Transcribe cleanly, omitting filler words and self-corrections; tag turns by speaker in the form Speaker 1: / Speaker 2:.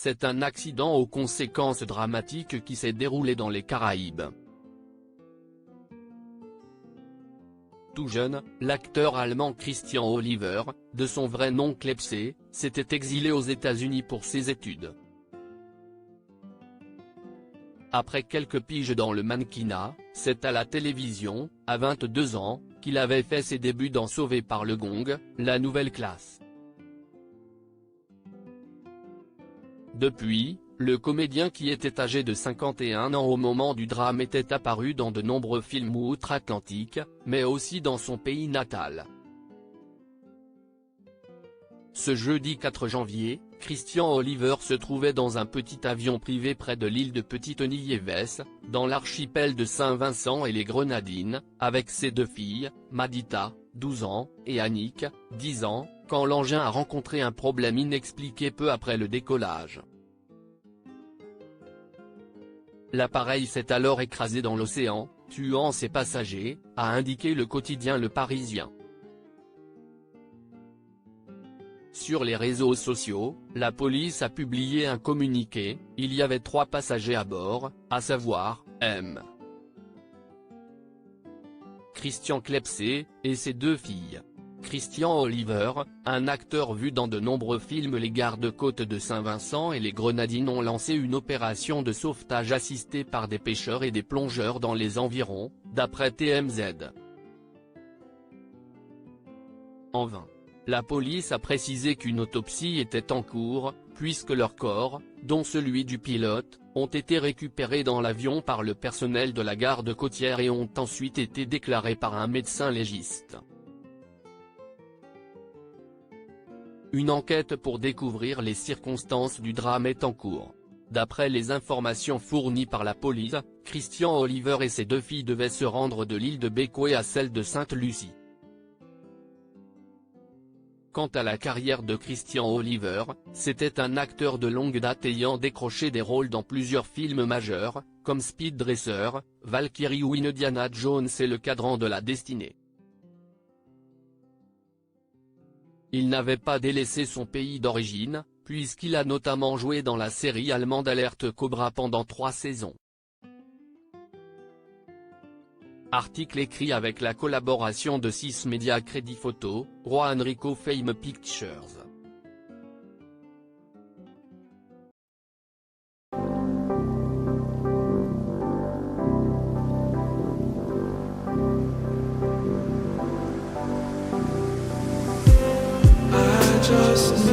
Speaker 1: c'est un accident aux conséquences dramatiques qui s'est déroulé dans les Caraïbes. Tout jeune, l'acteur allemand Christian Oliver, de son vrai nom Klepse, s'était exilé aux États-Unis pour ses études. Après quelques piges dans le mannequinat, c'est à la télévision, à 22 ans, qu'il avait fait ses débuts dans Sauvé par le Gong, la nouvelle classe. Depuis, le comédien qui était âgé de 51 ans au moment du drame était apparu dans de nombreux films outre-Atlantique, mais aussi dans son pays natal. Ce jeudi 4 janvier, Christian Oliver se trouvait dans un petit avion privé près de l'île de Petite-Nieves, dans l'archipel de Saint-Vincent et les Grenadines, avec ses deux filles, Madita, 12 ans, et Annick, 10 ans, quand l'engin a rencontré un problème inexpliqué peu après le décollage. L'appareil s'est alors écrasé dans l'océan, tuant ses passagers, a indiqué le quotidien Le Parisien. Sur les réseaux sociaux, la police a publié un communiqué, il y avait 3 passagers à bord, à savoir, M. Christian Klepse, et ses 2 filles. Christian Oliver, un acteur vu dans de nombreux films. Les gardes-côtes de Saint-Vincent et les Grenadines ont lancé une opération de sauvetage assistée par des pêcheurs et des plongeurs dans les environs, d'après TMZ. En vain. La police a précisé qu'une autopsie était en cours, puisque leurs corps, dont celui du pilote, ont été récupérés dans l'avion par le personnel de la garde côtière et ont ensuite été déclarés par un médecin légiste. Une enquête pour découvrir les circonstances du drame est en cours. D'après les informations fournies par la police, Christian Oliver et ses 2 filles devaient se rendre de l'île de Bécoué à celle de Sainte-Lucie. Quant à la carrière de Christian Oliver, c'était un acteur de longue date ayant décroché des rôles dans plusieurs films majeurs, comme Speed Racer, Valkyrie ou Indiana Jones et Le Cadran de la Destinée. Il n'avait pas délaissé son pays d'origine, puisqu'il a notamment joué dans la série allemande Alerte Cobra pendant 3 saisons. Article écrit avec la collaboration de 6 médias Crédit Photo, Roi Enrico Fame Pictures.
Speaker 2: Just